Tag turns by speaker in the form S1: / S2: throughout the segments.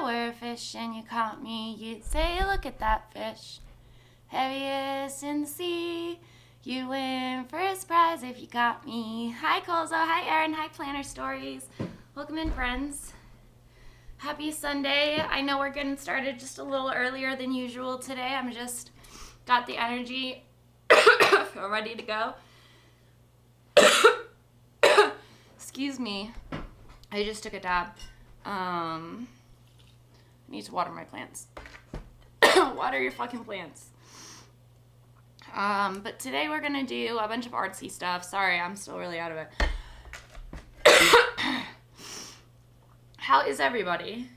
S1: were a fish and you caught me, you'd say, look at that fish, heaviest in the sea. You win first prize if you got me. Hi, Colzo. Hi, Erin. Hi, Planner Stories. Welcome in, friends. Happy Sunday. I know we're getting started just a little earlier than usual today. I'm just got the energy. Feel ready to go. Excuse me. I just took a dab. I need to water my plants. Water your fucking plants. But today we're gonna do a bunch of artsy stuff. Sorry, I'm still really out of it. How is everybody?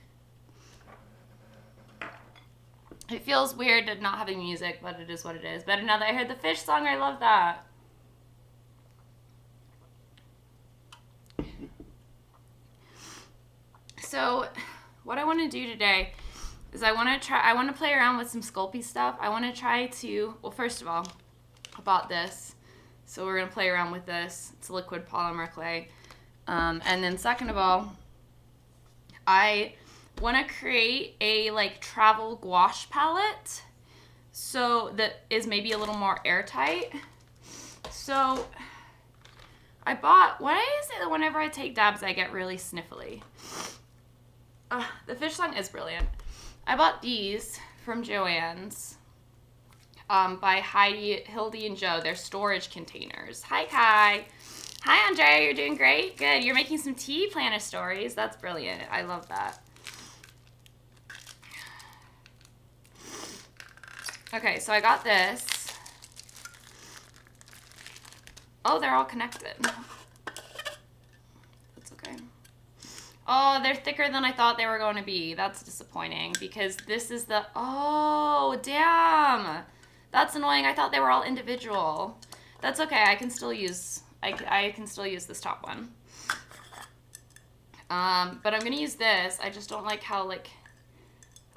S1: It feels weird to not having music, but it is what it is. But now that I heard the fish song, I love that. So, what I want to do today is I want to play around with some Sculpey stuff. I want to try to, well, first of all, I bought this. So we're going to play around with this. It's liquid polymer clay. And then second of all, I want to create a like travel gouache palette. So that is maybe a little more airtight. So I bought, why is it that whenever I take dabs I get really sniffly? The fish song is brilliant. I bought these from Joann's by Heidi, Hildy, and Joe. They're storage containers. Hi, Kai. Hi, Andrea. You're doing great. Good. You're making some tea, Planner Stories. That's brilliant. I love that. Okay, so I got this. Oh, they're all connected. That's okay. Oh, they're thicker than I thought they were going to be. That's disappointing because this is the, oh, damn. That's annoying. I thought they were all individual. That's okay. I can still use, I can still use this top one. But I'm going to use this. I just don't like how, like,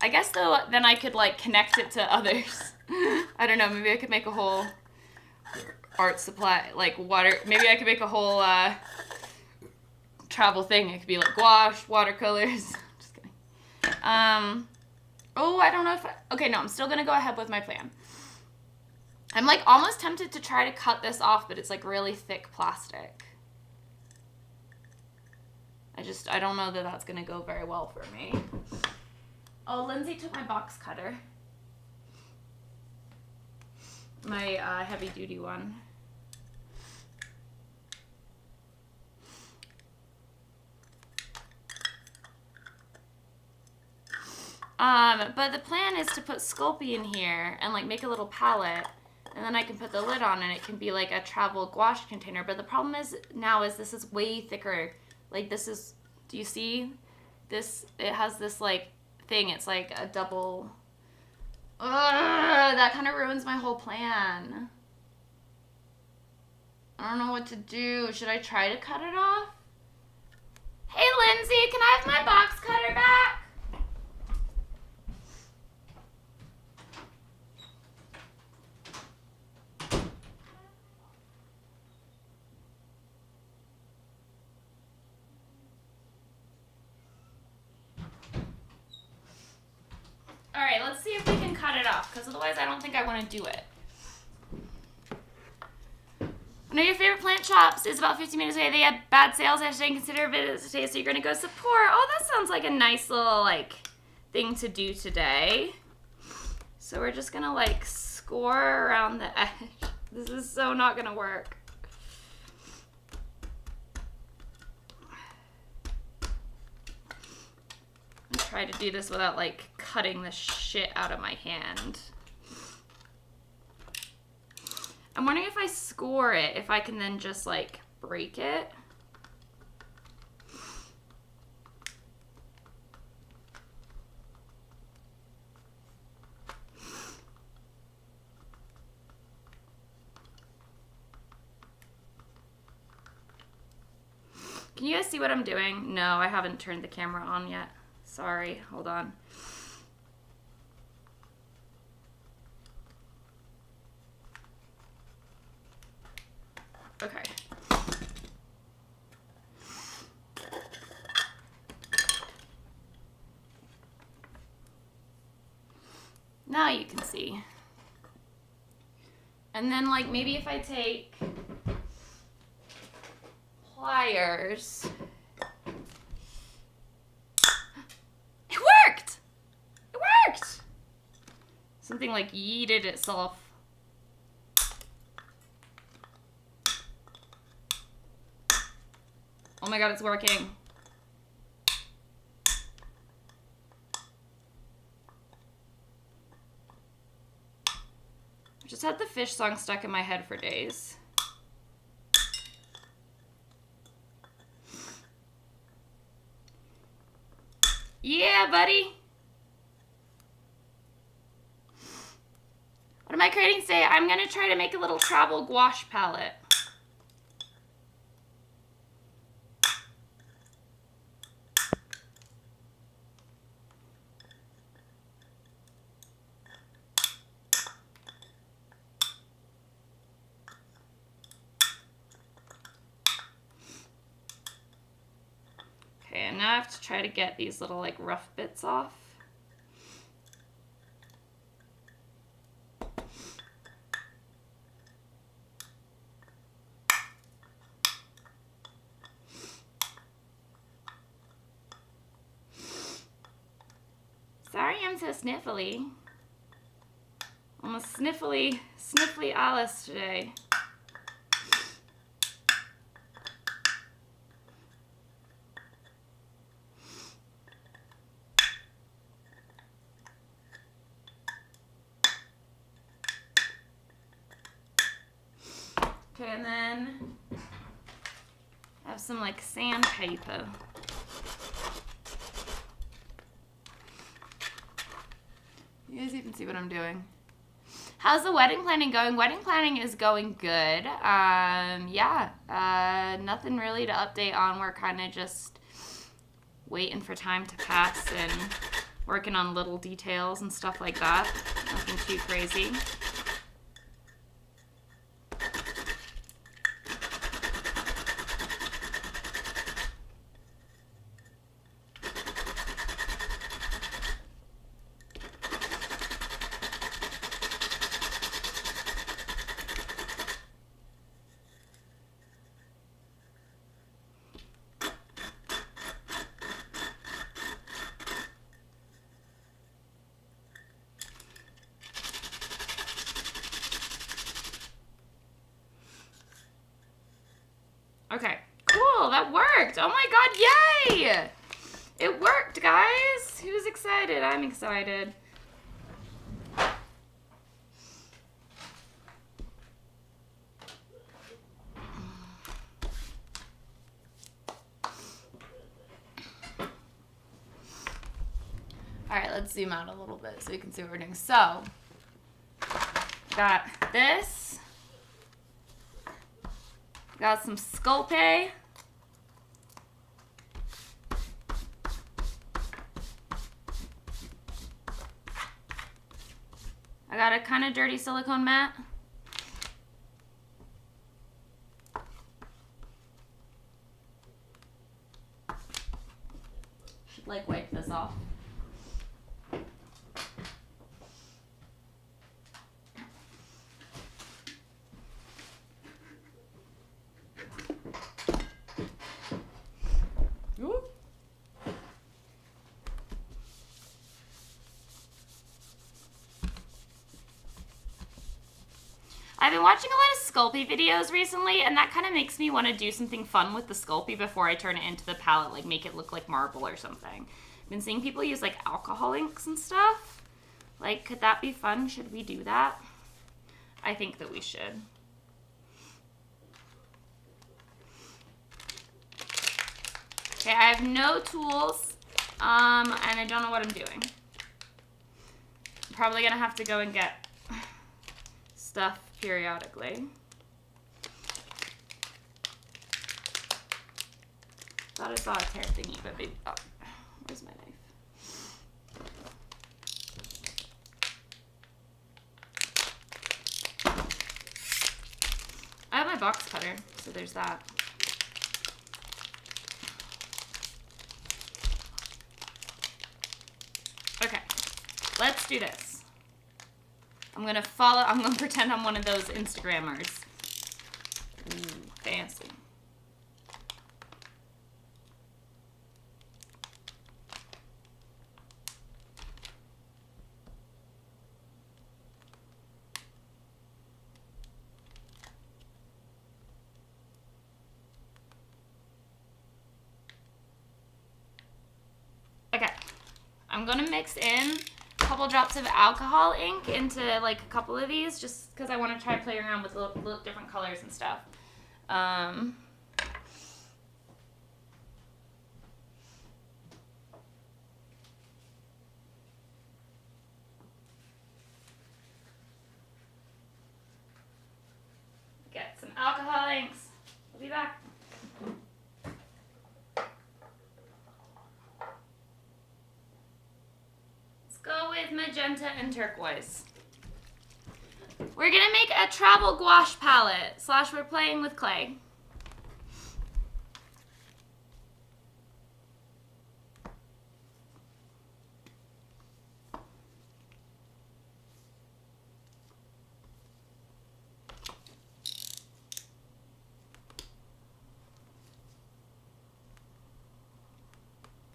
S1: I guess though, then I could like connect it to others. I don't know. Maybe I could make a whole art supply, like water. Maybe I could make a whole, travel thing. It could be like gouache, watercolors. Just kidding. Oh, I don't know if okay, no, I'm still gonna go ahead with my plan. I'm like almost tempted to try to cut this off, but it's like really thick plastic. I don't know that that's gonna go very well for me. Oh, Lindsay took my box cutter. My heavy duty one. But the plan is to put Sculpey in here and like make a little palette, and then I can put the lid on and it can be like a travel gouache container. But the problem is now is this is way thicker. Like this is, do you see this? It has this like thing. It's like a double. That kind of ruins my whole plan. I don't know what to do. Should I try to cut it off? Hey Lindsay, can I have my box cutter back? Alright, let's see if we can cut it off, because otherwise I don't think I want to do it. I know your favorite plant shops is about 15 minutes away. They had bad sales. I should consider a visit today, so you're going to go support. Oh, that sounds like a nice little, like, thing to do today. So we're just going to, like, score around the edge. This is so not going to work. Try to do this without like cutting the shit out of my hand. I'm wondering if I score it, if I can then just like break it. Can you guys see what I'm doing? No, I haven't turned the camera on yet. Sorry, hold on. Okay. Now you can see. And then like maybe if I take pliers. It worked! It worked! Something like yeeted itself. Oh my god, it's working. I just had the fish song stuck in my head for days. Yeah, buddy. What am I creating today? I'm gonna try to make a little travel gouache palette. Okay, and now I have to try to get these little like rough bits off. Sorry I'm so sniffly. I'm a sniffly Alice today. Okay, and then I have some like sandpaper. You guys even see what I'm doing. How's the wedding planning going? Wedding planning is going good. Yeah, nothing really to update on. We're kind of just waiting for time to pass and working on little details and stuff like that. Nothing too crazy. Okay, cool, that worked. Oh my god, yay! It worked, guys. Who's excited? I'm excited. All right, let's zoom out a little bit so you can see what we're doing. So, got this. Got some Sculpey. I got a kind of dirty silicone mat. Should like wipe this off. I've been watching a lot of Sculpey videos recently, and that kind of makes me want to do something fun with the Sculpey before I turn it into the palette, like make it look like marble or something. I've been seeing people use like alcohol inks and stuff. Like, could that be fun? Should we do that? I think that we should. Okay, I have no tools, and I don't know what I'm doing. I'm probably gonna have to go and get stuff periodically. Thought I saw a tear thingy, but maybe, oh, where's my knife? I have my box cutter, so there's that. Okay, let's do this. I'm gonna pretend I'm one of those Instagrammers. Ooh, fancy. Okay, I'm gonna mix in a couple drops of alcohol ink into like a couple of these just because I want to try playing around with little different colors and stuff. Get some alcohol inks. I'll be back. Go with magenta and turquoise. We're gonna make a travel gouache palette / we're playing with clay.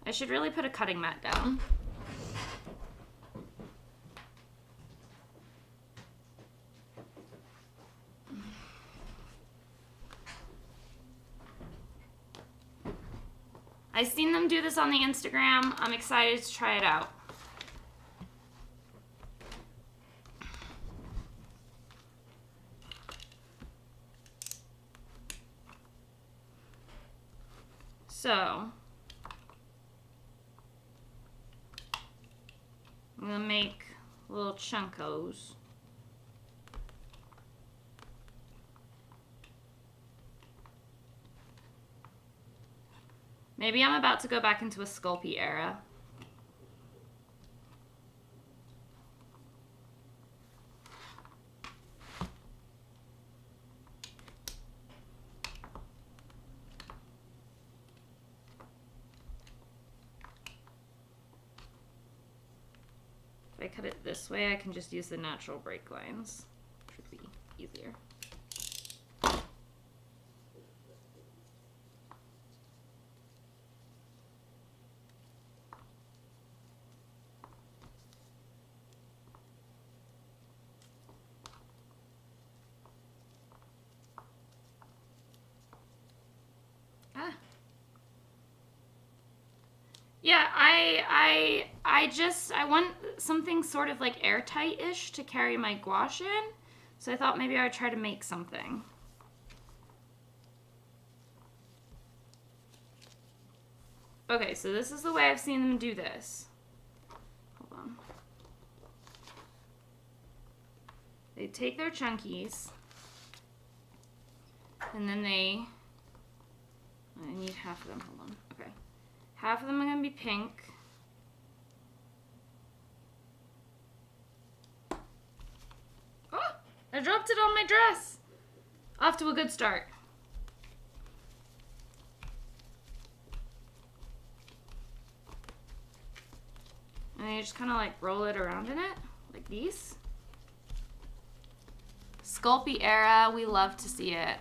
S1: I should really put a cutting mat down. I've seen them do this on the Instagram. I'm excited to try it out. So, I'm gonna make little chunkos. Maybe I'm about to go back into a Sculpey era. If I cut it this way, I can just use the natural break lines. Should be easier. Yeah, I want something sort of like airtight-ish to carry my gouache in. So I thought maybe I would try to make something. Okay, so this is the way I've seen them do this. Hold on. They take their chunkies, and then I need half of them, hold on, okay. Half of them are gonna be pink. Oh, I dropped it on my dress. Off to a good start. And you just kind of like roll it around in it, like these. Sculpey era, we love to see it.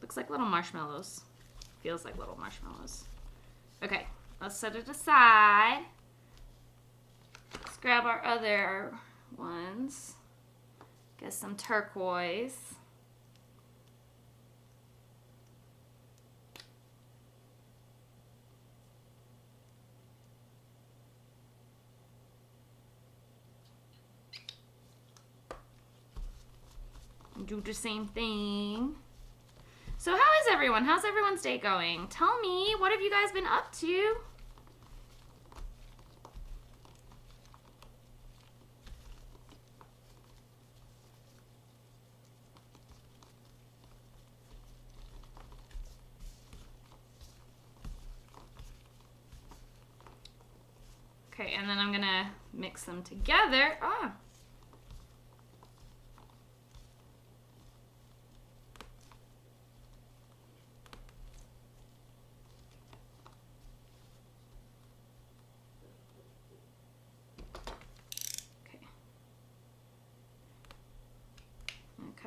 S1: Looks like little marshmallows. Feels like little marshmallows. Okay, let's set it aside. Let's grab our other ones. Get some turquoise. Do the same thing. So how is everyone? How's everyone's day going? Tell me, what have you guys been up to? Okay, and then I'm gonna mix them together.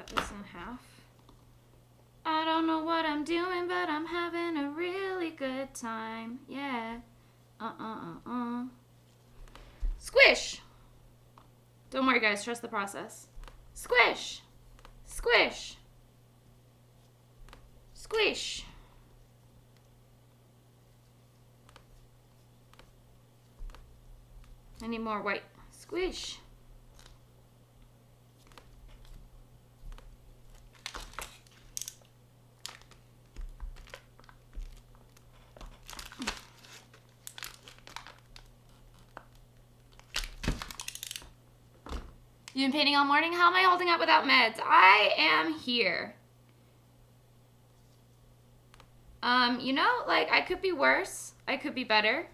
S1: cut this in half. I don't know what I'm doing, but I'm having a really good time. Yeah. Squish! Don't worry, guys. Trust the process. Squish! Squish! Squish! I need more white. Squish! You've been painting all morning? How am I holding up without meds? I am here. You know, like, I could be worse. I could be better.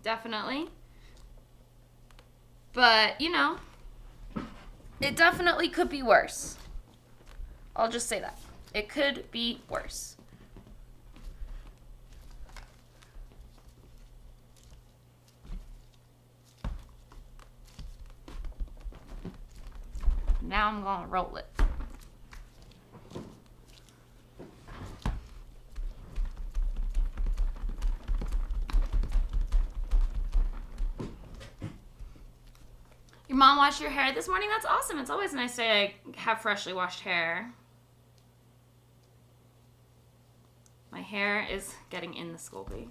S1: Definitely. But, you know, it definitely could be worse. I'll just say that. It could be worse. Now I'm gonna roll it. Your mom washed your hair this morning? That's awesome. It's always nice to have freshly washed hair. My hair is getting in the Sculpey.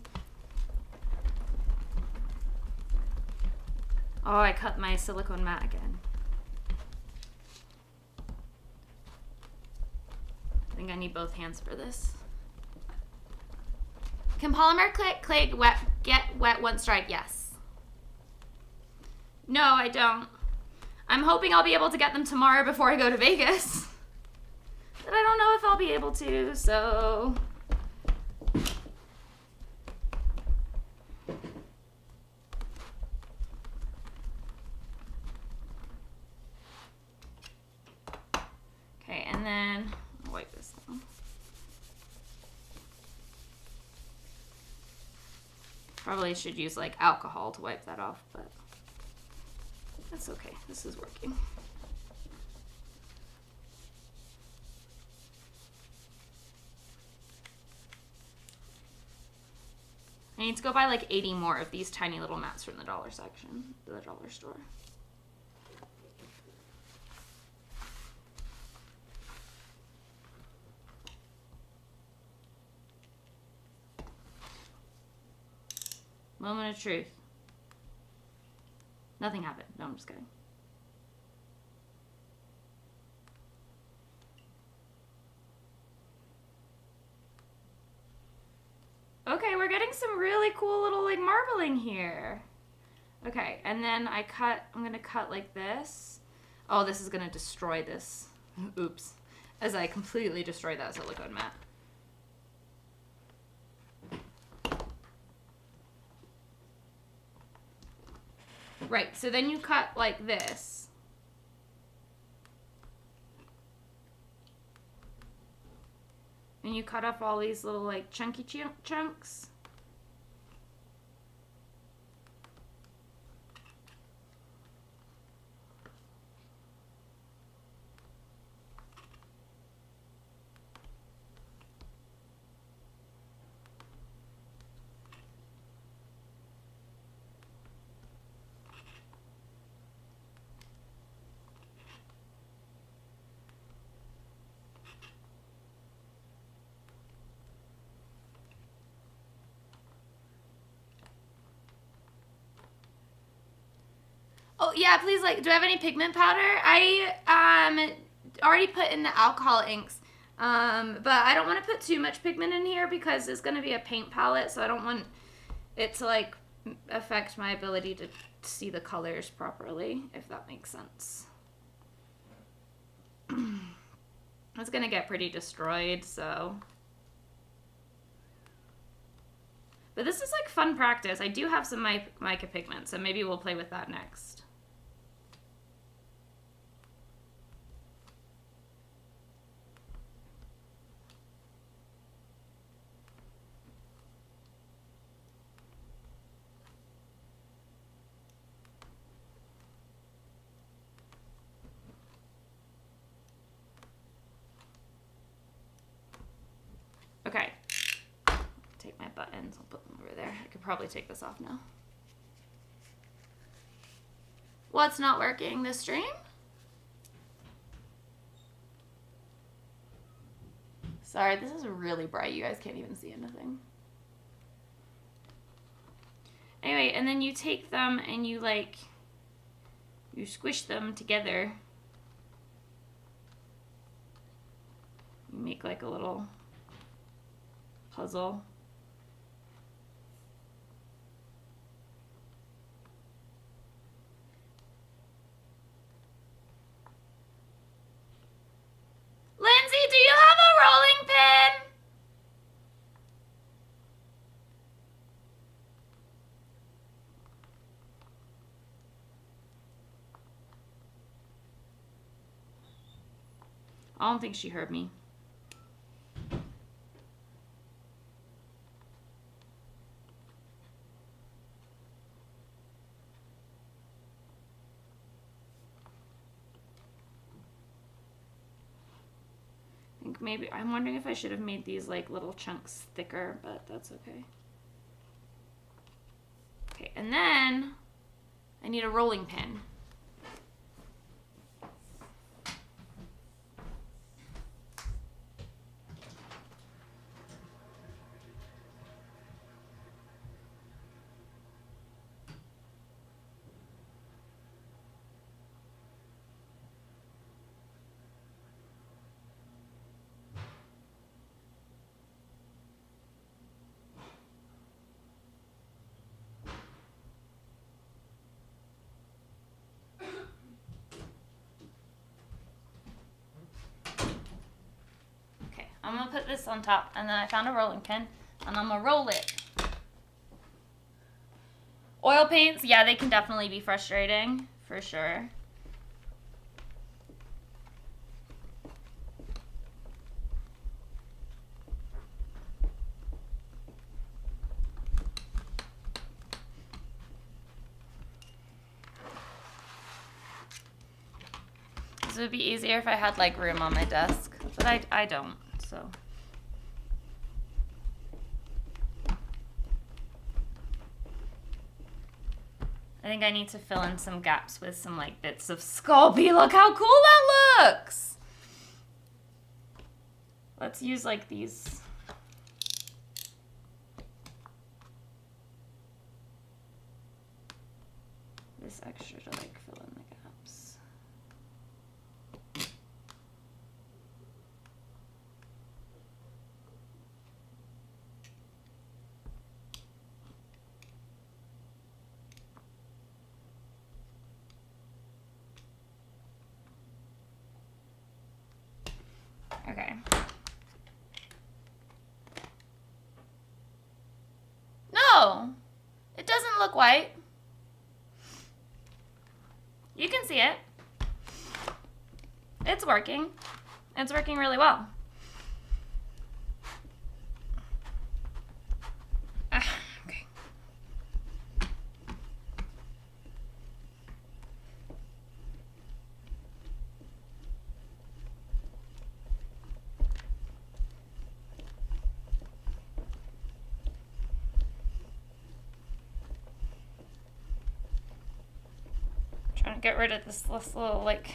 S1: Oh, I cut my silicone mat again. I think I need both hands for this. Can polymer clay get wet once dried? Yes. No, I don't. I'm hoping I'll be able to get them tomorrow before I go to Vegas. But I don't know if I'll be able to, so... Okay, and then I'll wipe this down. Probably should use like alcohol to wipe that off, but that's okay. This is working. I need to go buy like 80 more of these tiny little mats from the dollar section, the dollar store. Moment of truth. Nothing happened. No, I'm just kidding. Okay, we're getting some really cool little like marbling here. Okay, and then I'm gonna cut like this. Oh, this is gonna destroy this. Oops. As I completely destroy that silicone mat. Right, so then you cut like this. And you cut off all these little like chunky chunks. Oh, yeah, please, like, do I have any pigment powder? I already put in the alcohol inks, but I don't want to put too much pigment in here because it's going to be a paint palette, so I don't want it to, like, affect my ability to see the colors properly, if that makes sense. It's going to get pretty destroyed, so... But this is, like, fun practice. I do have some mica pigment, so maybe we'll play with that next. my buttons. I'll put them over there. I could probably take this off now. What's not working? The stream? Sorry, this is really bright. You guys can't even see anything. Anyway, and then you take them and you like, you squish them together. You make like a little puzzle. Lindsay, do you have a rolling pin? I don't think she heard me. I think maybe, I'm wondering if I should have made these like little chunks thicker, but that's okay. Okay, and then I need a rolling pin. I'm gonna put this on top, and then I found a rolling pin, and I'm gonna roll it. Oil paints, yeah, they can definitely be frustrating, for sure. This would be easier if I had like room on my desk, but I don't. So I think I need to fill in some gaps with some like bits of Sculpey. Look how cool that looks. Let's use like these. This extra to like fill in the gaps. Okay. No, it doesn't look white. You can see it. It's working. It's working really well. Okay. Trying to get rid of this little like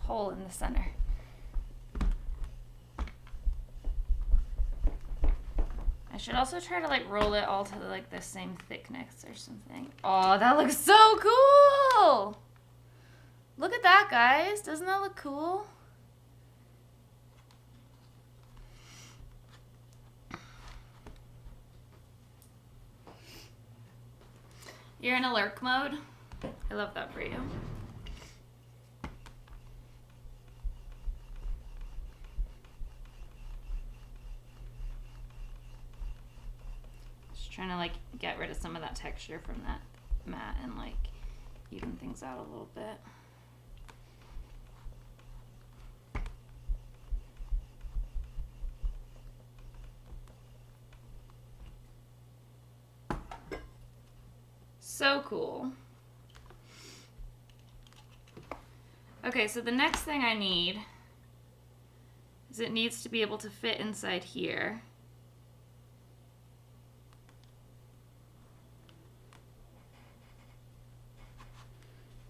S1: hole in the center. I should also try to like roll it all to like the same thickness or something. Oh, that looks so cool! Look at that, guys. Doesn't that look cool? You're in a lurk mode? I love that for you. Just trying to like get rid of some of that texture from that mat and like even things out a little bit. So cool. Okay, so the next thing I need is it needs to be able to fit inside here.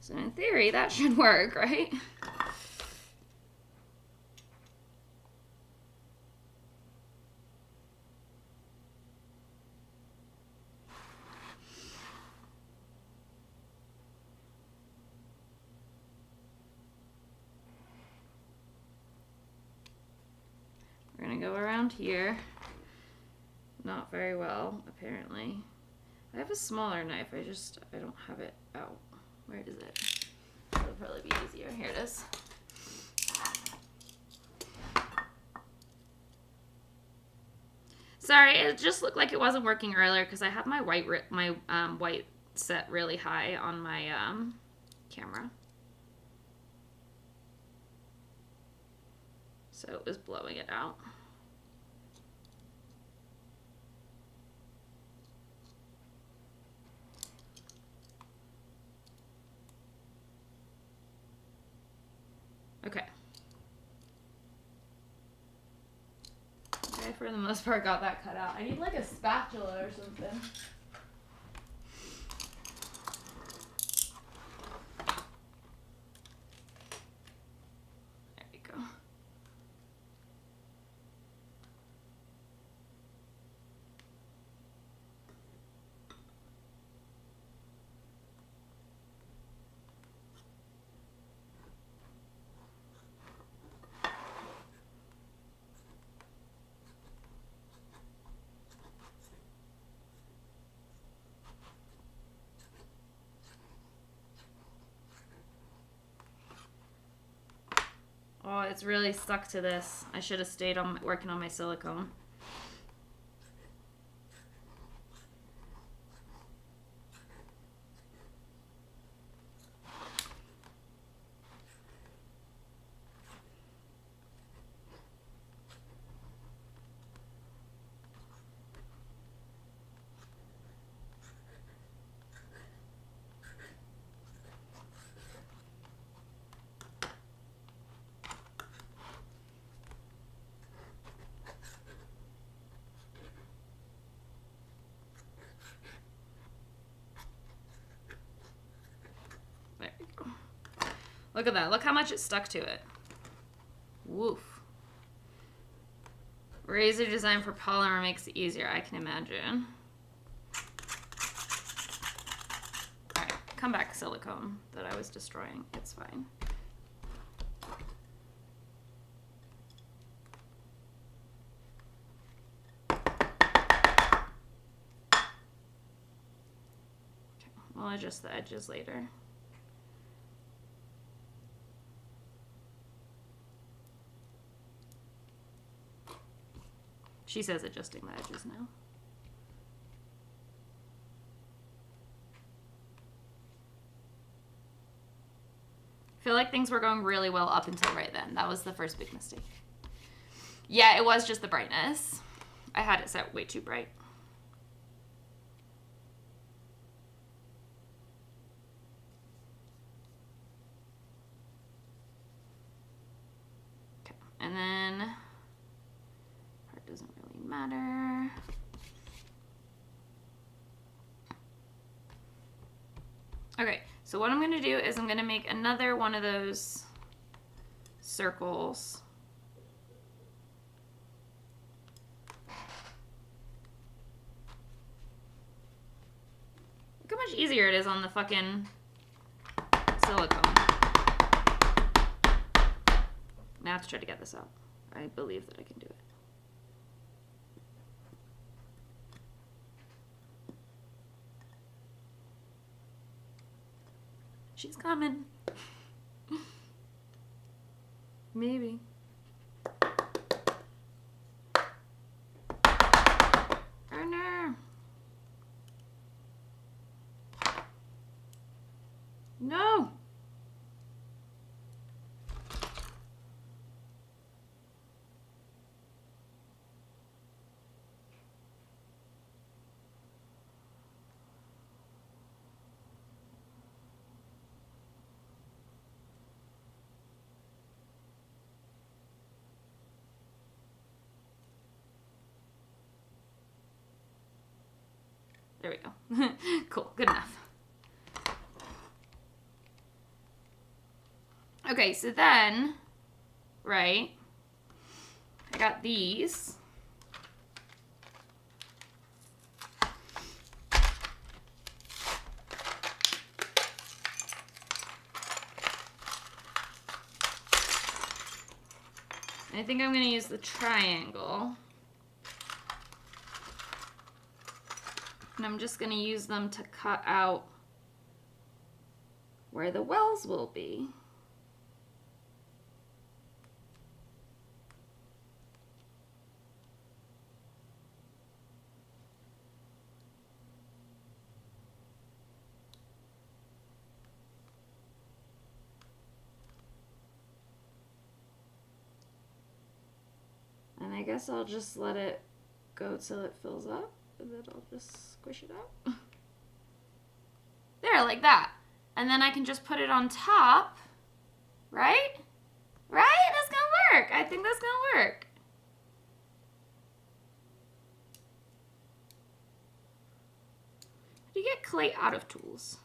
S1: So in theory, that should work, right? We're gonna go around here. Not very well, apparently. I have a smaller knife, I don't have it out. Where is it? It'll probably be easier. Here it is. Sorry, it just looked like it wasn't working earlier because I have my white set really high on my camera. So it was blowing it out. Okay. Okay, for the most part got that cut out. I need like a spatula or something. There you go. Oh, it's really stuck to this. I should have stayed on working on my silicone. Look at that. Look how much it stuck to it. Woof. Razor design for polymer makes it easier, I can imagine. Alright, come back, silicone that I was destroying. It's fine. Okay, we'll adjust the edges later. She says adjusting the edges now. I feel like things were going really well up until right then. That was the first big mistake. Yeah, it was just the brightness. I had it set way too bright. Okay, and then part doesn't really matter. Okay, so what I'm going to do is I'm going to make another one of those circles. Look how much easier it is on the fucking silicone. Now I have to try to get this out. I believe that I can do it. She's coming. Maybe. Oh no. No. There we go. Cool, good enough. Okay, so then, right, I got these. I think I'm going to use the triangle. And I'm just going to use them to cut out where the wells will be. And I guess I'll just let it go till it fills up, and then I'll just squish it out. There, like that. And then I can just put it on top, right? Right? That's gonna work. I think that's gonna work. How do you get clay out of tools?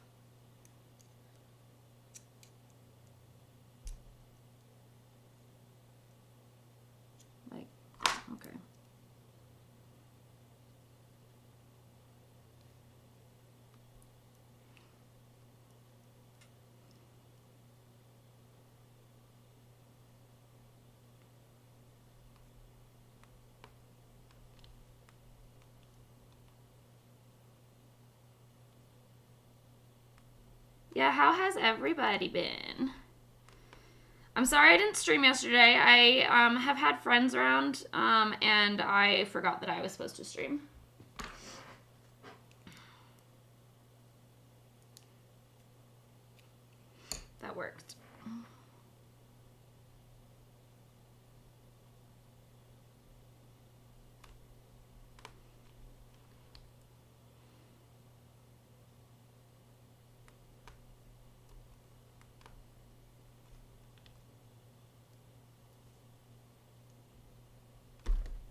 S1: Okay. Yeah, how has everybody been? I'm sorry I didn't stream yesterday. I have had friends around, and I forgot that I was supposed to stream. That worked.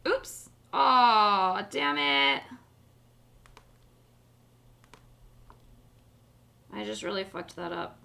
S1: Oops. Oh, damn it. I just really fucked that up.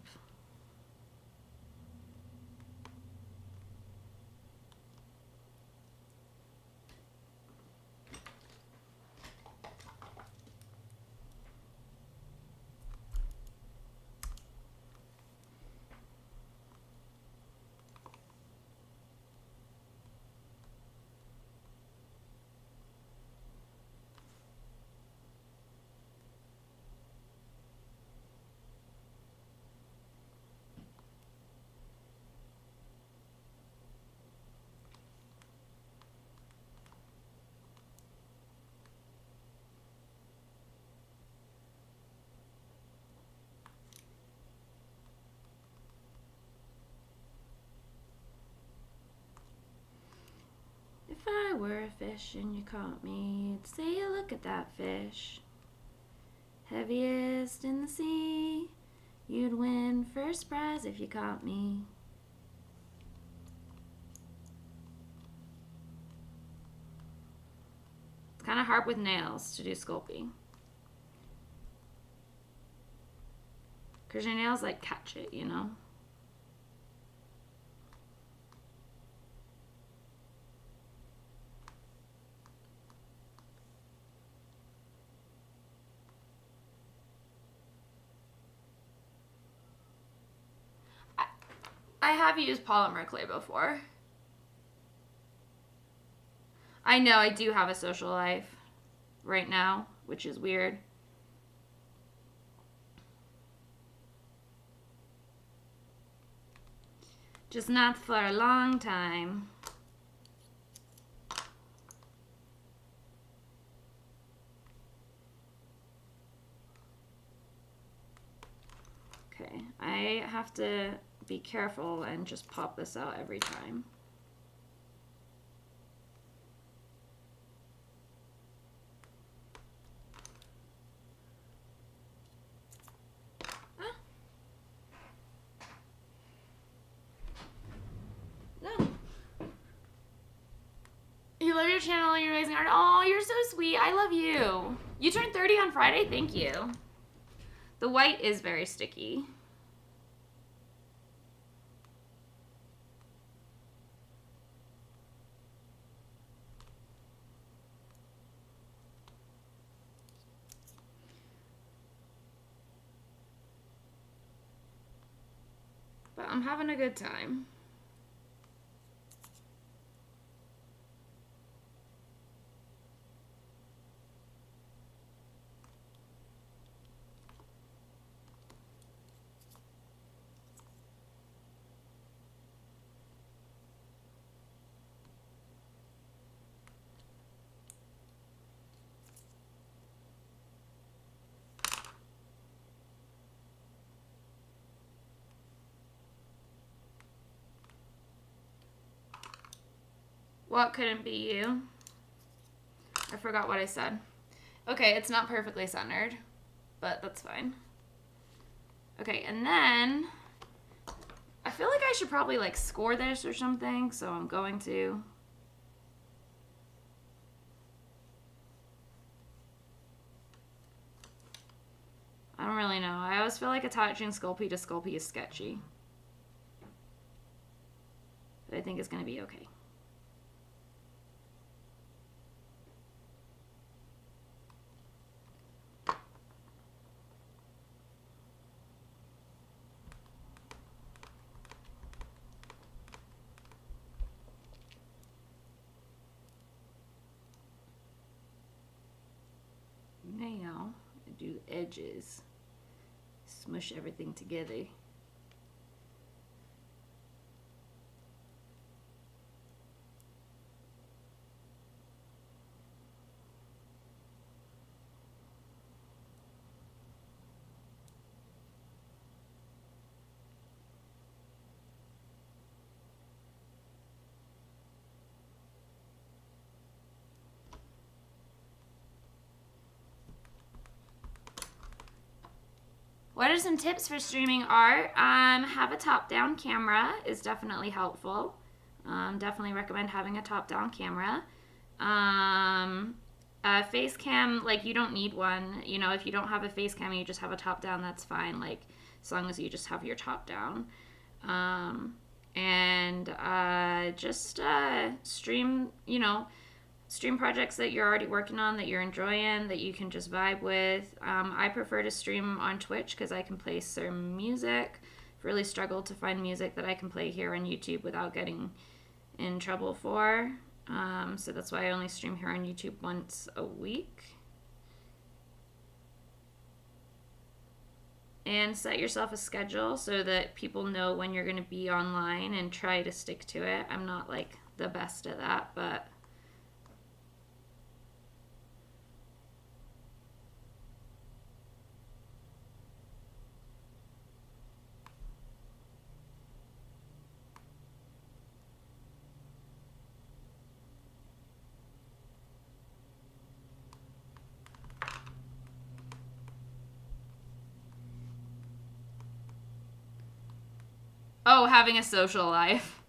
S1: If I were a fish and you caught me, you'd say, look at that fish. Heaviest in the sea, you'd win first prize if you caught me. It's kind of hard with nails to do Sculpey, because your nails like catch it, you know? I have used polymer clay before. I know I do have a social life right now, which is weird. Just not for a long time. Okay, I have to be careful and just pop this out every time. No. You love your channel, you're amazing art. Oh, you're so sweet. I love you. You turned 30 on Friday? Thank you. The white is very sticky. I'm having a good time. What couldn't be you? I forgot what I said. Okay, it's not perfectly centered, but that's fine. Okay, and then I feel like I should probably like score this or something, so I'm going to. I don't really know. I always feel like attaching Sculpey to Sculpey is sketchy. But I think it's going to be okay. Now, I do edges. Smush everything together. What are some tips for streaming art? Have a top-down camera is definitely helpful. Definitely recommend having a top-down camera. A face cam, like you don't need one. You know, if you don't have a face cam and you just have a top-down, that's fine. Like as long as you just have your top-down. Just stream, you know, stream projects that you're already working on, that you're enjoying, that you can just vibe with. I prefer to stream on Twitch because I can play certain music. I've really struggled to find music that I can play here on YouTube without getting in trouble for. So that's why I only stream here on YouTube once a week. And set yourself a schedule so that people know when you're going to be online and try to stick to it. I'm not like the best at that, but oh, having a social life.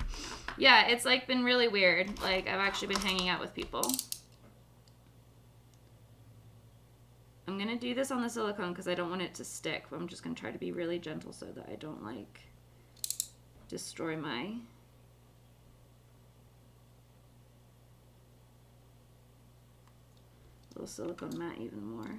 S1: Yeah, it's like been really weird. Like I've actually been hanging out with people. I'm gonna do this on the silicone because I don't want it to stick, but I'm just gonna try to be really gentle so that I don't like destroy my little silicone mat even more.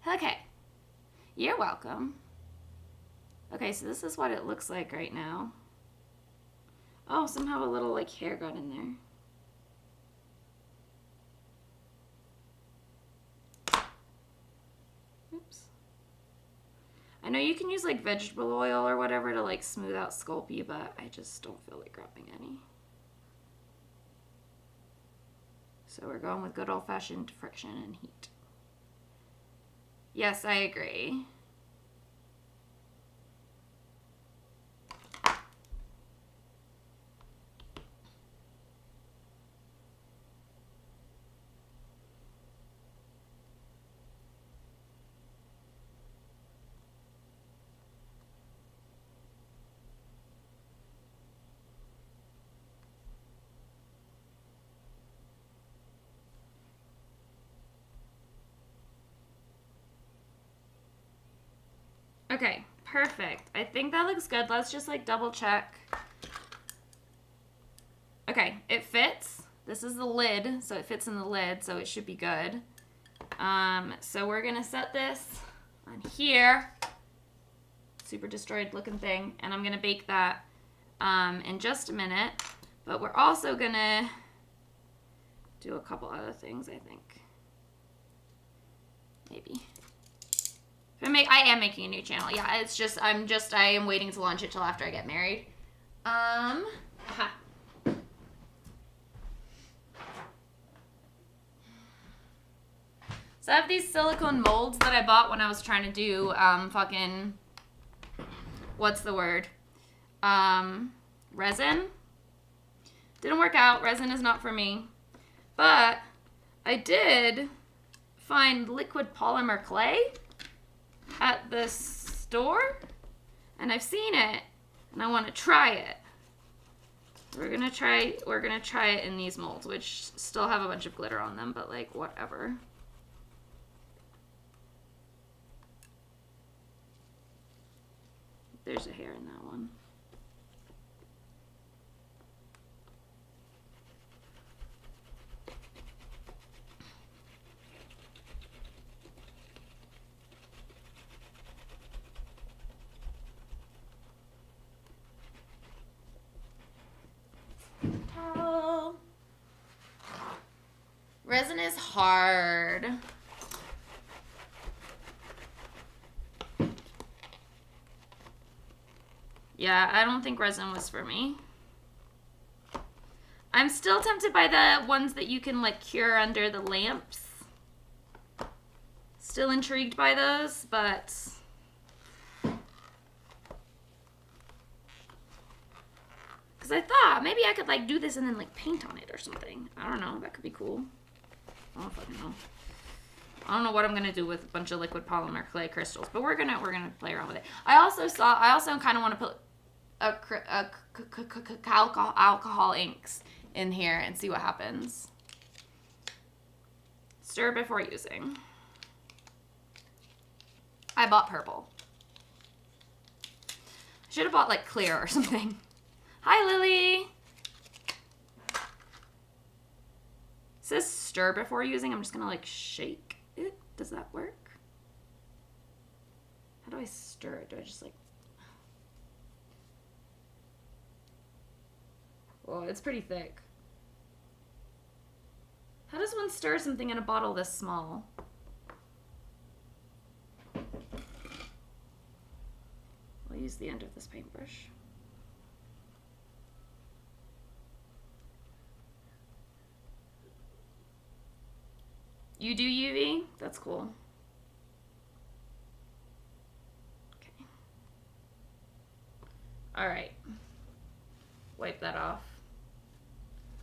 S1: Okay. You're welcome. Okay, so this is what it looks like right now. Oh, somehow a little like hair got in there. Oops. I know you can use like vegetable oil or whatever to like smooth out Sculpey, but I just don't feel like grabbing any. So we're going with good old-fashioned friction and heat. Yes, I agree. Okay, perfect. I think that looks good. Let's just like double check. Okay, it fits. This is the lid, so it fits in the lid, so it should be good. So we're gonna set this on here. Super destroyed looking thing, and I'm gonna bake that in just a minute. But we're also gonna do a couple other things, I think. Maybe. I am making a new channel. Yeah, it's just I am waiting to launch it till after I get married. So I have these silicone molds that I bought when I was trying to do fucking, what's the word? Resin. Didn't work out. Resin is not for me. But I did find liquid polymer clay at the store, and I've seen it, and I want to try it. We're gonna try it in these molds, which still have a bunch of glitter on them, but like whatever. There's a hair in that one. Towel. Resin is hard. Yeah, I don't think resin was for me. I'm still tempted by the ones that you can like cure under the lamps. Still intrigued by those, but because I thought maybe I could like do this and then like paint on it or something. I don't know. That could be cool. I don't fucking know. I don't know what I'm gonna do with a bunch of liquid polymer clay crystals, but we're gonna play around with it. I also kind of want to put alcohol inks in here and see what happens. Stir before using. I bought purple. I should have bought like clear or something. Hi, Lily. It says stir before using. I'm just gonna like shake it. Does that work? How do I stir it? Do I just like... Whoa, it's pretty thick. How does one stir something in a bottle this small? I'll use the end of this paintbrush. You do UV? That's cool. Okay. All right. Wipe that off.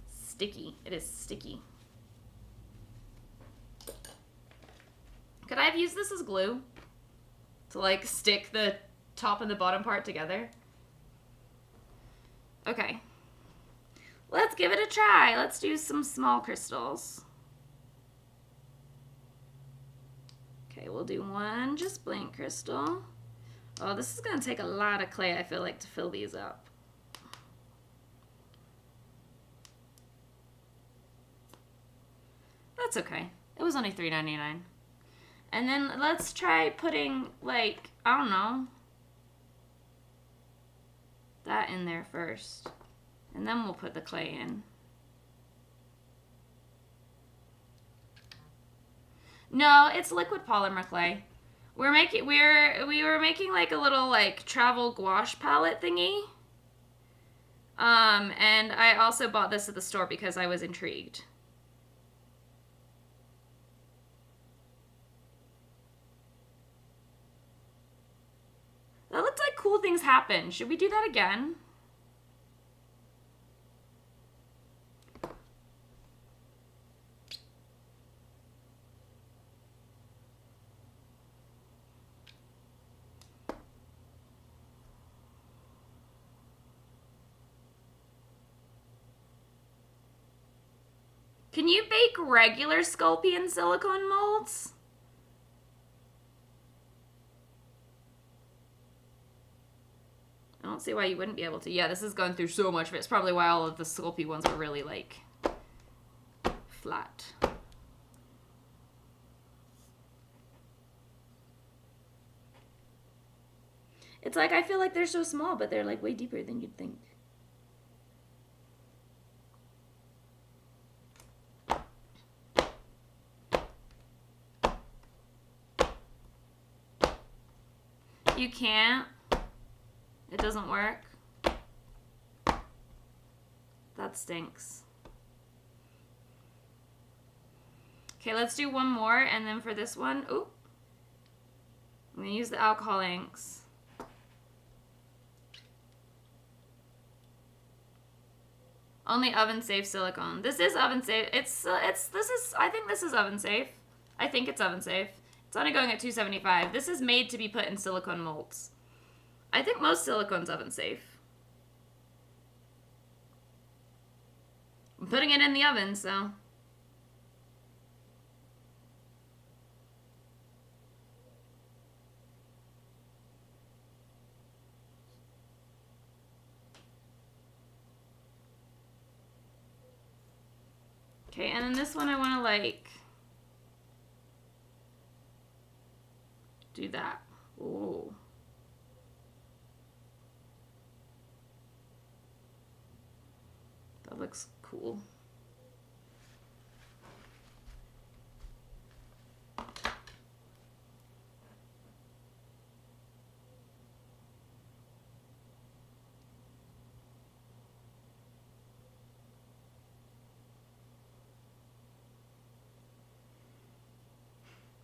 S1: Sticky. It is sticky. Could I have used this as glue? To like stick the top and the bottom part together? Okay. Let's give it a try. Let's do some small crystals. Okay, we'll do one just blank crystal. Oh, this is gonna take a lot of clay, I feel like, to fill these up. That's okay. It was only $3.99. And then let's try putting, like, I don't know, that in there first. And then we'll put the clay in. No, it's liquid polymer clay. We were making like a little like travel gouache palette thingy. And I also bought this at the store because I was intrigued. That looks like cool things happen. Should we do that again? Can you bake regular Sculpey in silicone molds? don't see why you wouldn't be able to. Yeah, this is going through so much of it. It's probably why all of the Sculpey ones are really, like, flat. It's like, I feel like they're so small, but they're, like, way deeper than you'd think. You can't. It doesn't work. That stinks. Okay, let's do one more, and then for this one, I'm gonna use the alcohol inks. Only oven safe silicone. This is oven safe. I think this is oven safe. I think it's oven safe. It's only going at 275. This is made to be put in silicone molds. I think most silicone's oven safe. I'm putting it in the oven, so. Okay, and then this one I want to, like, do that. Ooh. That looks cool.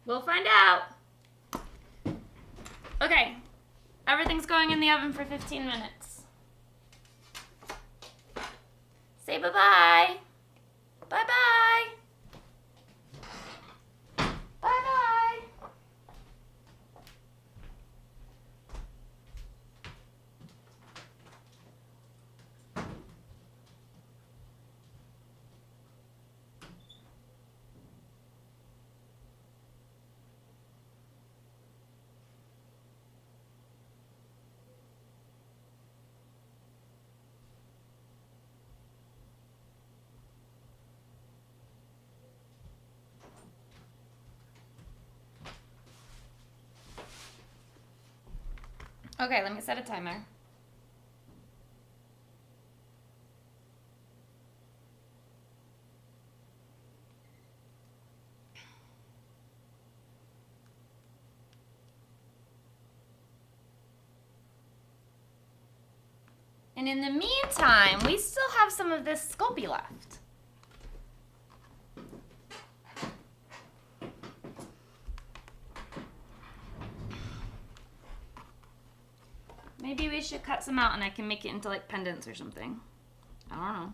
S1: We'll find out. Okay, everything's going in the oven for 15 minutes. Say bye-bye. Bye-bye. Bye-bye. Okay, let me set a timer. And in the meantime, we still have some of this Sculpey left. Maybe we should cut some out and I can make it into like pendants or something. I don't know.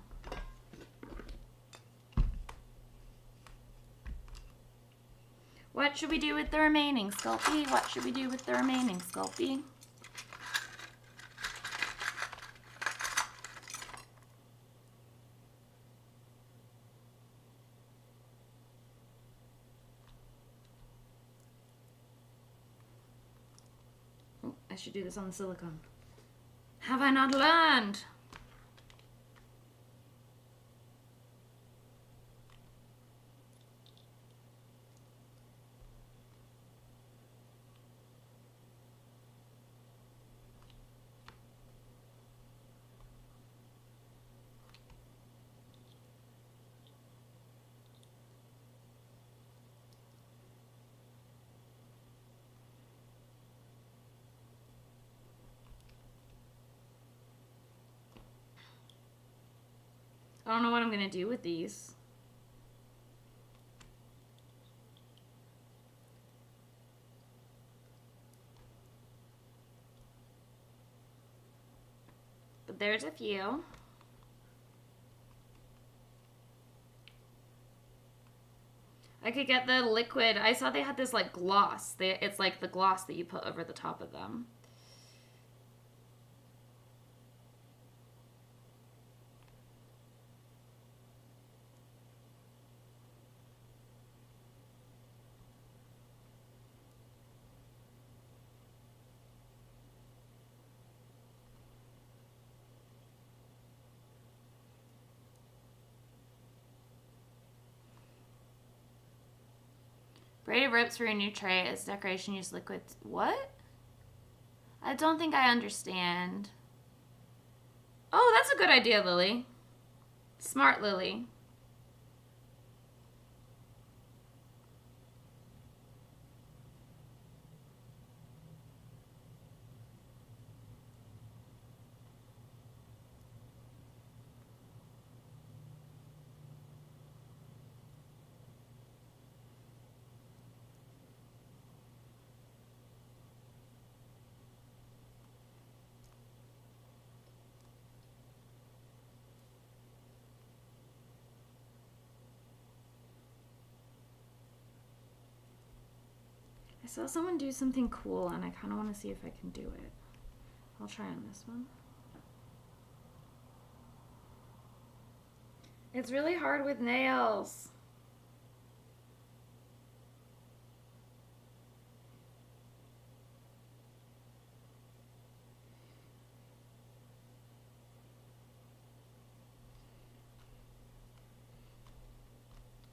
S1: What should we do with the remaining Sculpey? What should we do with the remaining Sculpey? Oh, I should do this on the silicone. Have I not learned? I don't know what I'm gonna do with these. But there's a few. I could get the liquid. I saw they had this like gloss. It's like the gloss that you put over the top of them. Braided ropes for your new tray. As decoration, use liquid. What? I don't think I understand. Oh, that's a good idea, Lily. Smart Lily. I saw someone do something cool and I kind of want to see if I can do it. I'll try on this one. It's really hard with nails.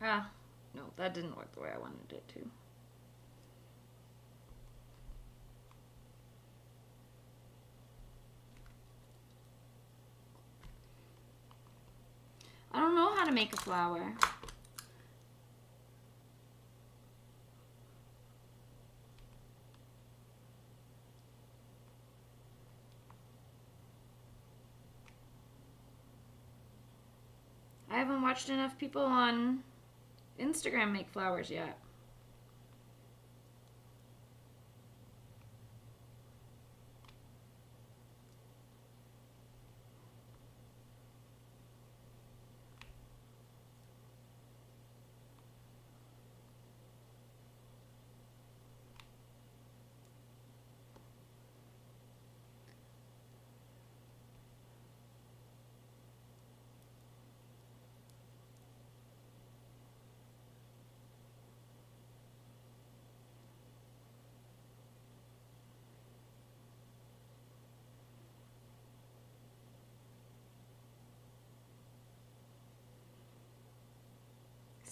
S1: Ah, no, that didn't work the way I wanted it to. I don't know how to make a flower. I haven't watched enough people on Instagram make flowers yet.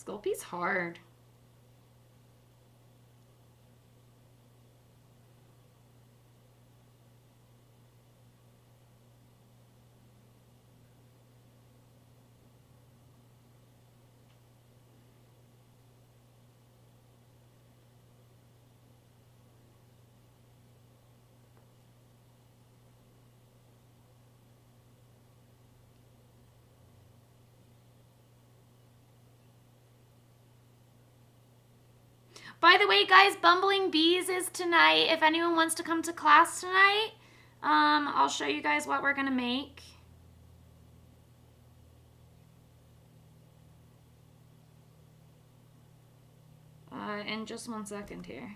S1: Sculpey's hard. By the way, guys, Bumbling Bees is tonight. If anyone wants to come to class tonight, I'll show you guys what we're gonna make. In just 1 second here.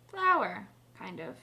S1: Flower, kind of.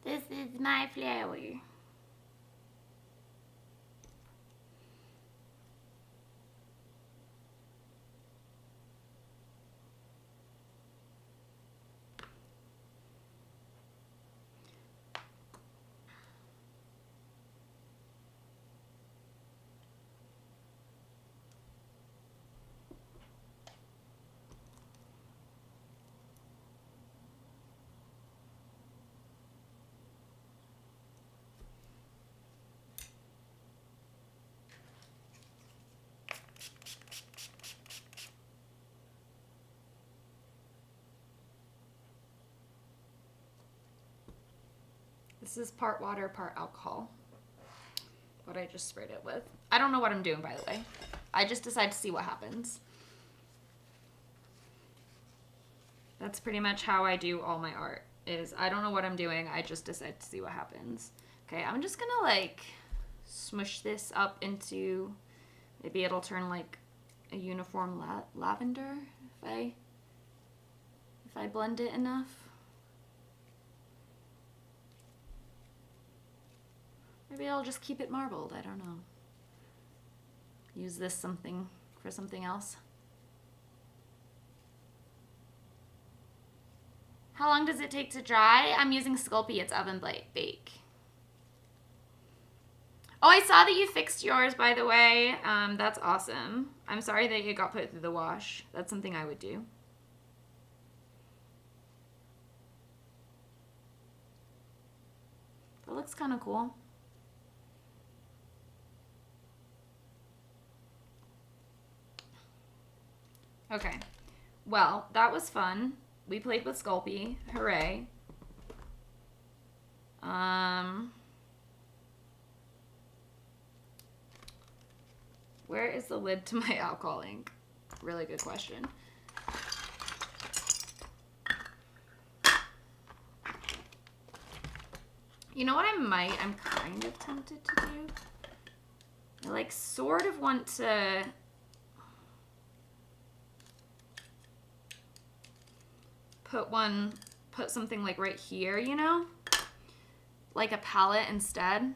S1: This is my flower. This is part water, part alcohol. What I just sprayed it with. I don't know what I'm doing, by the way. I just decided to see what happens. That's pretty much how I do all my art. Is I don't know what I'm doing. I just decide to see what happens. Okay, I'm just gonna like smush this up into, maybe it'll turn like a uniform lavender if I blend it enough. Maybe I'll just keep it marbled. I don't know. Use this for something else. How long does it take to dry? I'm using Sculpey. It's oven bake. Oh, I saw that you fixed yours, by the way. That's awesome. I'm sorry that it got put through the wash. That's something I would do. That looks kind of cool. Okay. Well, that was fun. We played with Sculpey. Hooray. Where is the lid to my alcohol ink? Really good question. You know what I'm kind of tempted to do? I like sort of want to put something like right here, you know? Like a palette instead.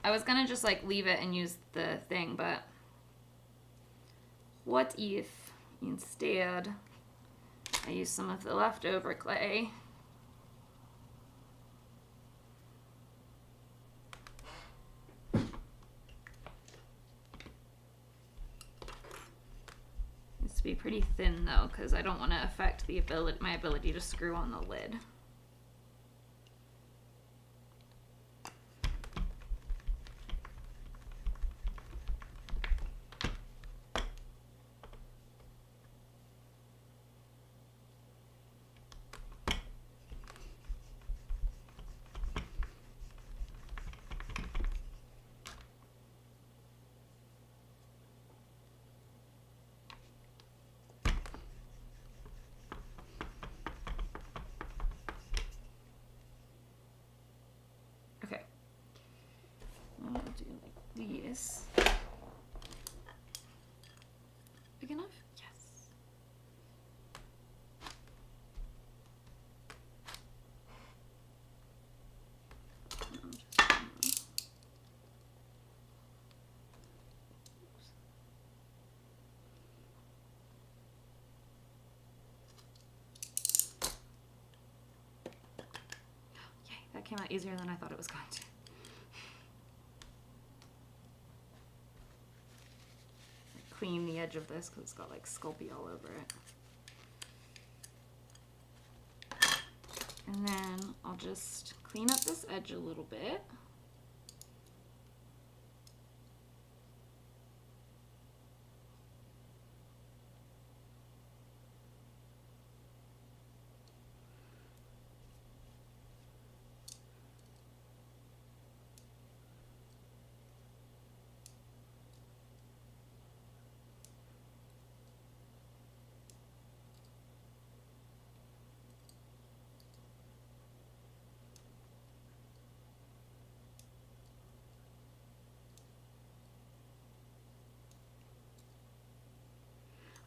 S1: I was gonna just like leave it and use the thing, but what if instead I use some of the leftover clay? Needs to be pretty thin though, because I don't want to affect my ability to screw on the lid. These. Big enough? Yes. Yay, that came out easier than I thought it was going to. Clean the edge of this because it's got like Sculpey all over it. And then I'll just clean up this edge a little bit.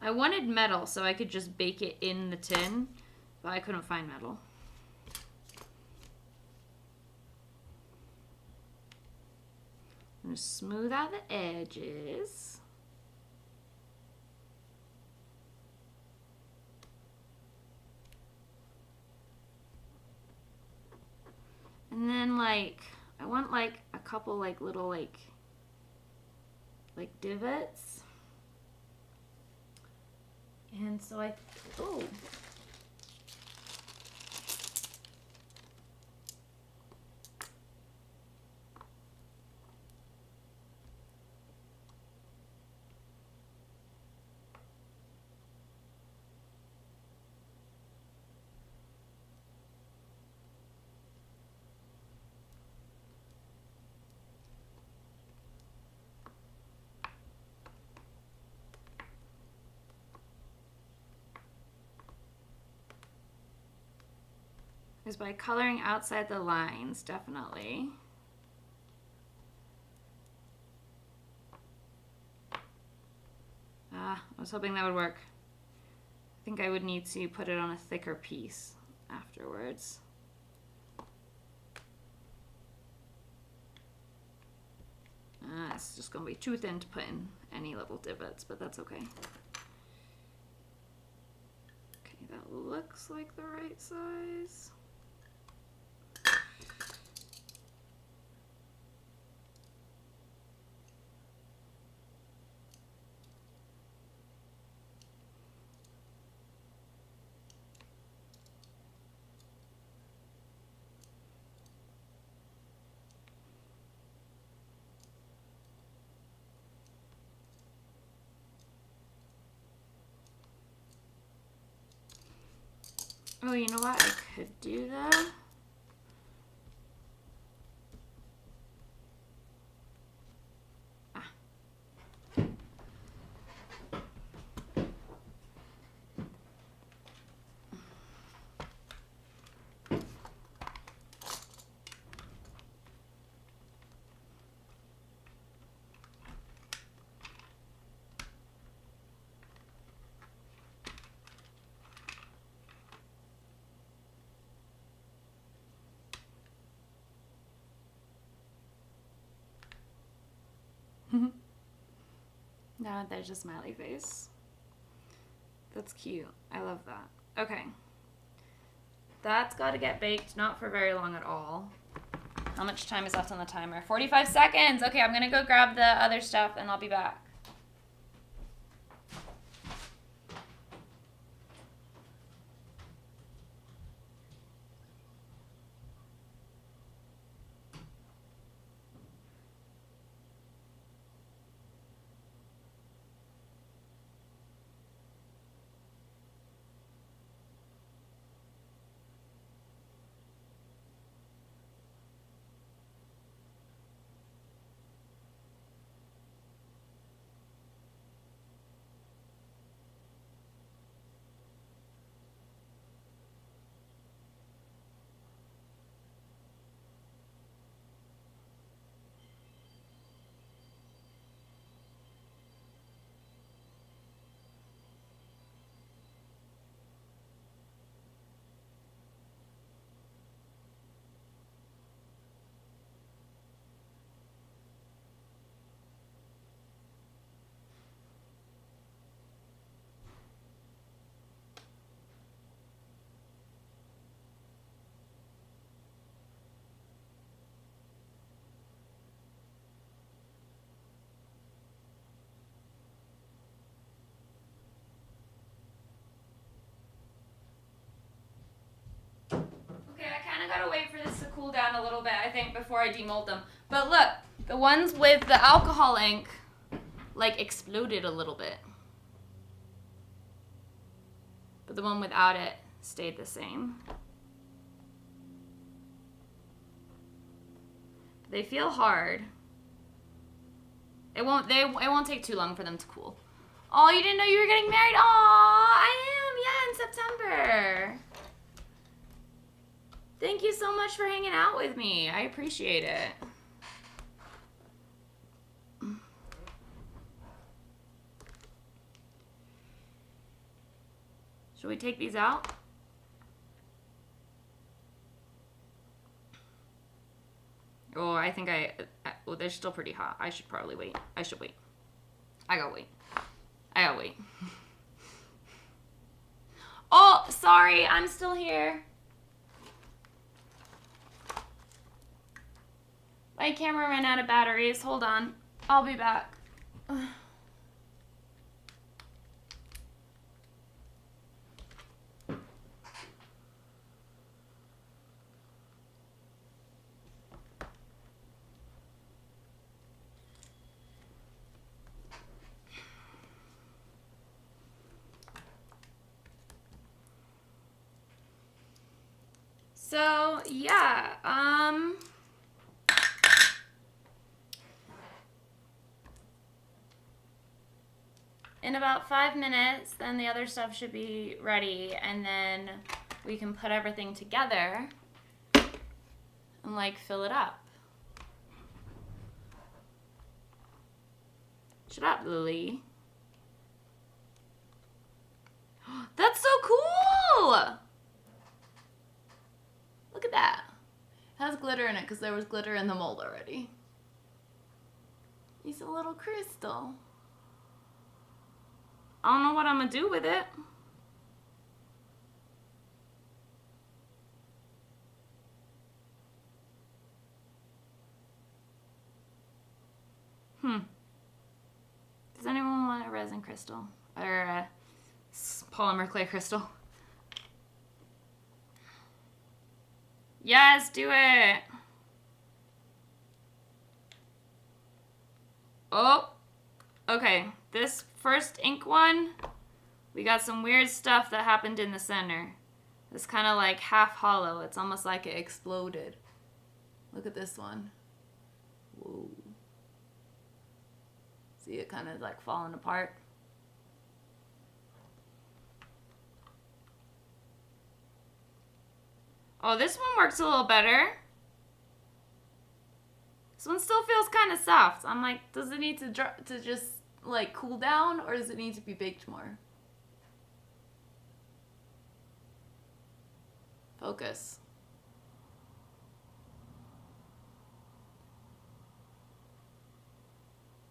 S1: I wanted metal so I could just bake it in the tin, but I couldn't find metal. I'm gonna smooth out the edges. And then like, I want like a couple like little like divots. And so oh. is by coloring outside the lines, definitely. I was hoping that would work. I think I would need to put it on a thicker piece afterwards. It's just going to be too thin to put in any little divots, but that's okay. Okay, that looks like the right size. Oh, you know what I could do though? No, there's a smiley face. That's cute. I love that. Okay. That's got to get baked, not for very long at all. How much time is left on the timer? 45 seconds. Okay, I'm going to go grab the other stuff and I'll be back. Gotta wait for this to cool down a little bit, I think, before I demold them. But look, the ones with the alcohol ink, like, exploded a little bit. But the one without it stayed the same. They feel hard. It won't take too long for them to cool. Oh, you didn't know you were getting married? Oh, I am, yeah, in September. Thank you so much for hanging out with me. I appreciate it. Should we take these out? Oh, I think well, they're still pretty hot. I should probably wait. I should wait. I gotta wait. Oh, sorry. I'm still here. My camera ran out of batteries. Hold on. I'll be back. So, yeah, in about 5 minutes, then the other stuff should be ready, and then we can put everything together and like fill it up. Shut up, Lily. That's so cool! Look at that. It has glitter in it because there was glitter in the mold already. He's a little crystal. I don't know what I'm gonna do with it. Does anyone want a resin crystal? Or a polymer clay crystal? Yes, do it! Oh! Okay, this first ink one, we got some weird stuff that happened in the center. It's kind of like half hollow. It's almost like it exploded. Look at this one. Whoa. See it kind of like falling apart. Oh, this one works a little better. This one still feels kind of soft. I'm like, does it need to just like cool down, or does it need to be baked more? Focus.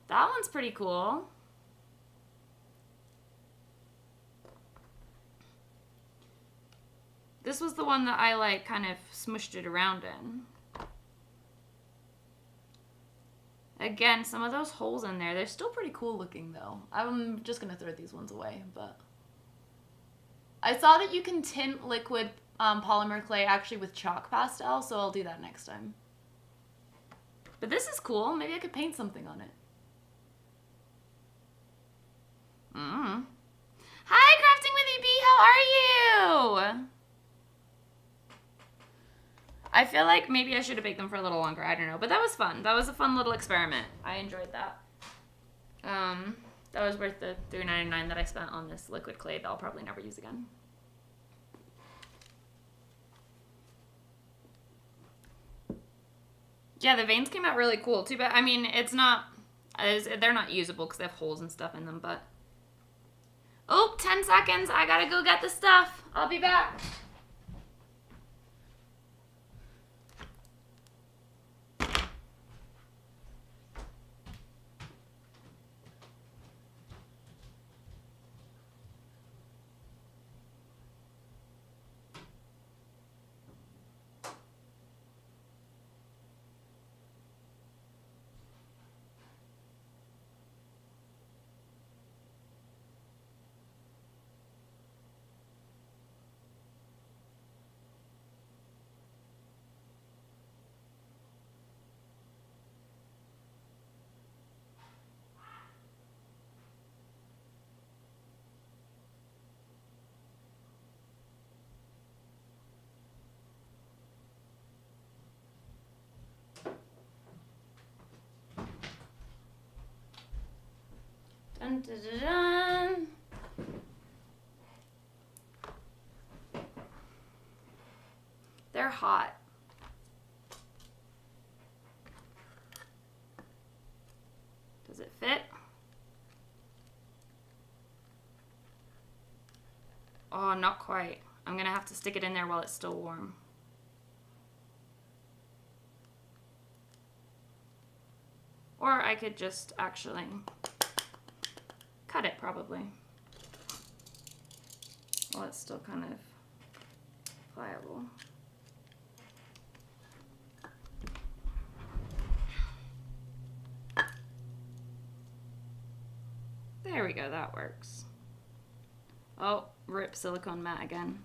S1: That one's pretty cool. This was the one that I like kind of smushed it around in. Again, some of those holes in there, they're still pretty cool looking though. I'm just gonna throw these ones away, but I saw that you can tint liquid polymer clay actually with chalk pastel, so I'll do that next time. But this is cool. Maybe I could paint something on it. Hi, Crafting with EB. How are you? I feel like maybe I should have baked them for a little longer. I don't know. But that was fun. That was a fun little experiment. I enjoyed that. That was worth the $3.99 that I spent on this liquid clay that I'll probably never use again. Yeah, the veins came out really cool too, but I mean, they're not usable because they have holes and stuff in them, but. Oh, 10 seconds. I gotta go get the stuff. I'll be back. Dun, dun, dun, dun. They're hot. Does it fit? Oh, not quite. I'm gonna have to stick it in there while it's still warm. Or I could just actually cut it probably. Well, it's still kind of pliable. There we go, that works. Oh, rip silicone mat again.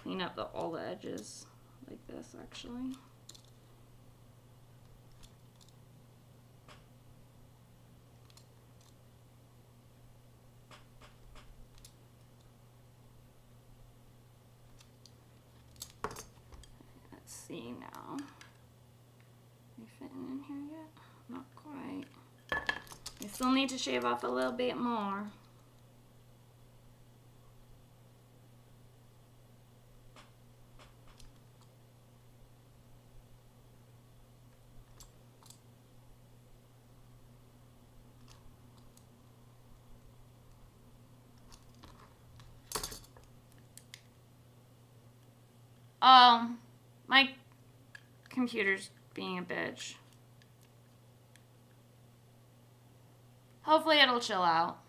S1: Clean up all the edges like this, actually. Let's see now. Are you fitting in here yet? Not quite. I still need to shave off a little bit more. My computer's being a bitch. Hopefully it'll chill out.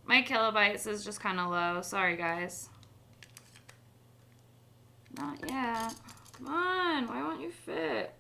S1: My kilobytes is just kind of low. Sorry, guys. Not yet. Come on. Why won't you fit?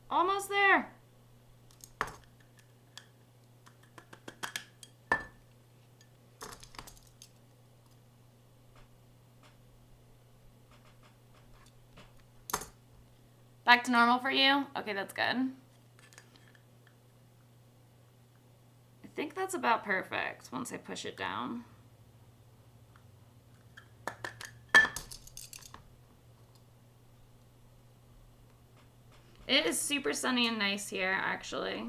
S1: Almost there. Back to normal for you? Okay, that's good. I think that's about perfect once I push it down. It is super sunny and nice here, actually.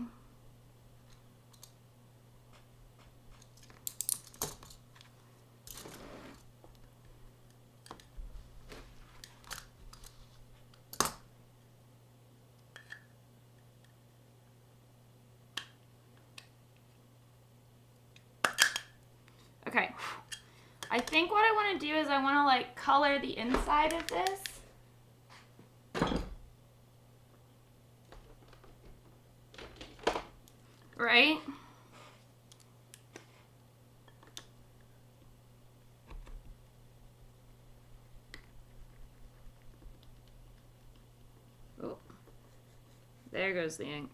S1: Okay. I think what I want to do is I want to like color the inside of this. Right? Oh, there goes the ink.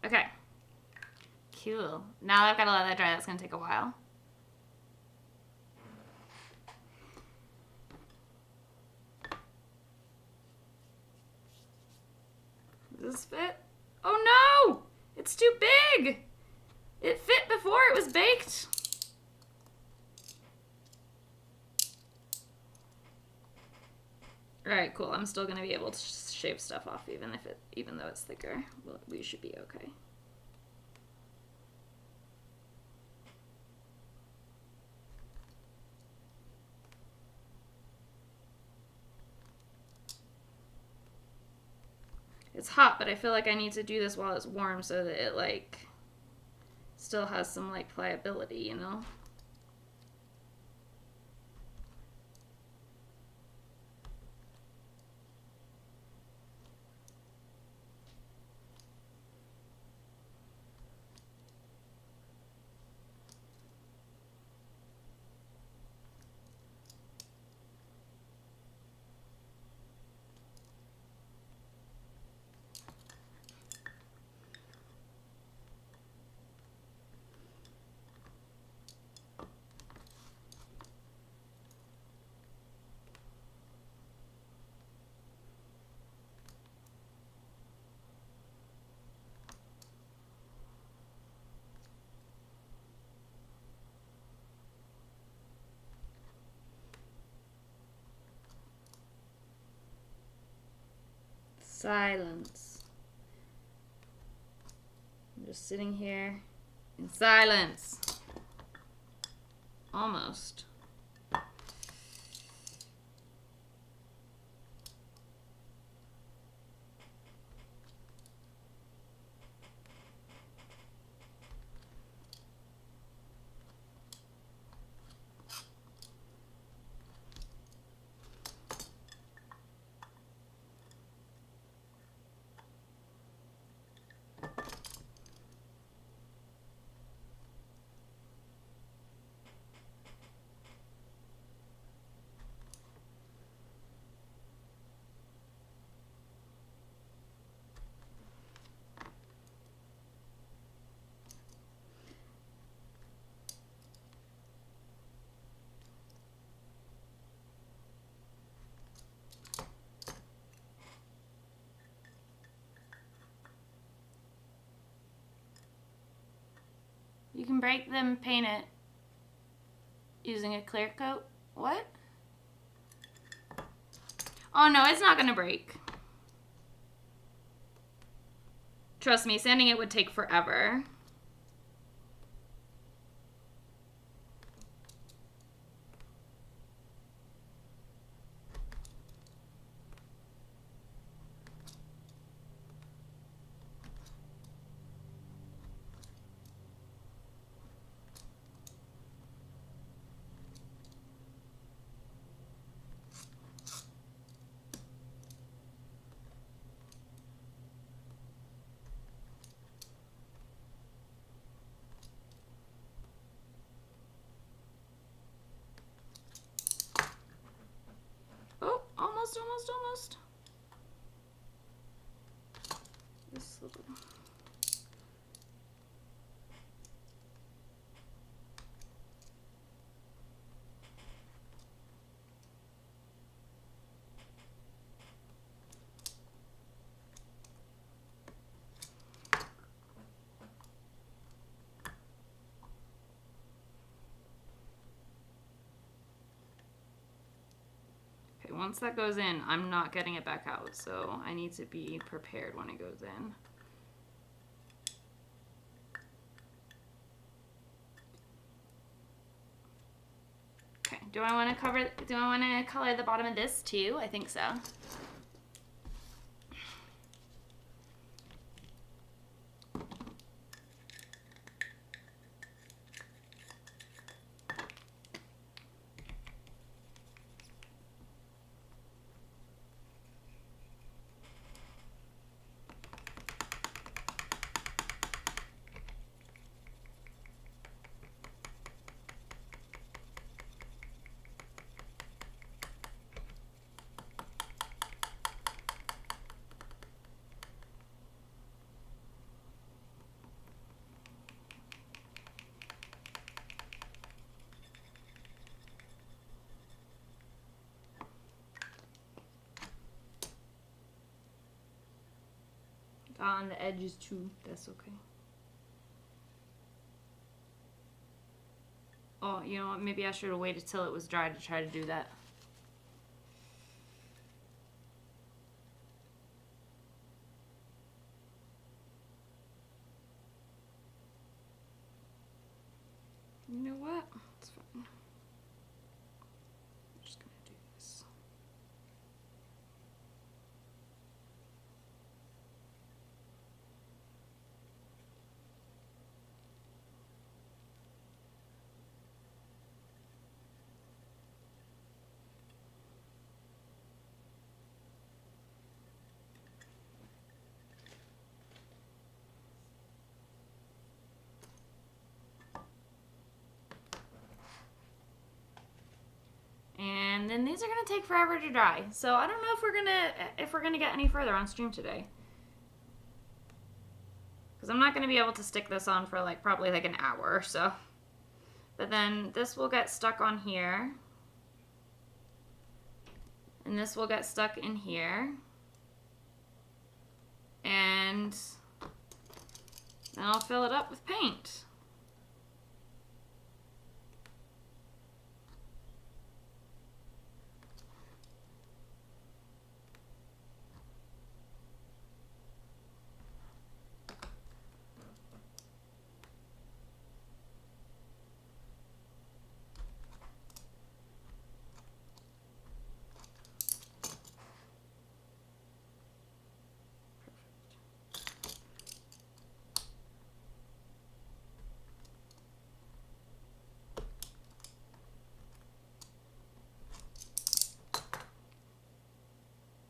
S1: Okay. Cool. Now I've got to let that dry. That's going to take a while. Does this fit? Oh no! It's too big! It fit before it was baked. Alright, cool. I'm still going to be able to shave stuff off even though it's thicker. Well, we should be okay. It's hot, but I feel like I need to do this while it's warm so that it like still has some like pliability, you know? Silence. I'm just sitting here in silence. Almost. You can break them and paint it using a clear coat. What? Oh no, it's not gonna break. Trust me, sanding it would take forever. Almost. This little... Once that goes in, I'm not getting it back out, so I need to be prepared when it goes in. Okay, do I want to color the bottom of this too? I think so. On the edges too, that's okay. Oh, you know what, maybe I should have waited till it was dry to try to do that. You know what? It's fine. I'm just gonna do this. And then these are gonna take forever to dry. So I don't know if we're gonna get any further on stream today. Because I'm not gonna be able to stick this on for like probably like an hour or so. But then this will get stuck on here. And this will get stuck in here. And then I'll fill it up with paint.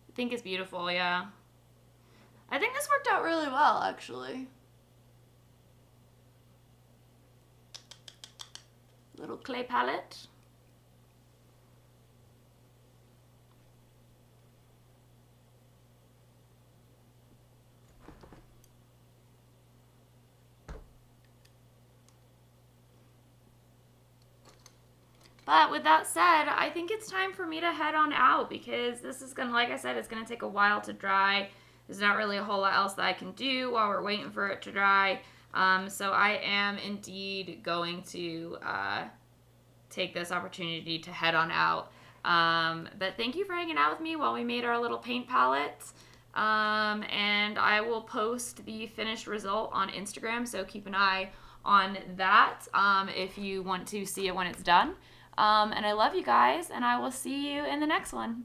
S1: I think it's beautiful, yeah. I think this worked out really well, actually. Little clay palette. But with that said, I think it's time for me to head on out because this is gonna, like I said, it's gonna take a while to dry. There's not really a whole lot else that I can do while we're waiting for it to dry. So I am indeed going to take this opportunity to head on out. But thank you for hanging out with me while we made our little paint palettes. And I will post the finished result on Instagram, so keep an eye on that if you want to see it when it's done. And I love you guys, and I will see you in the next one.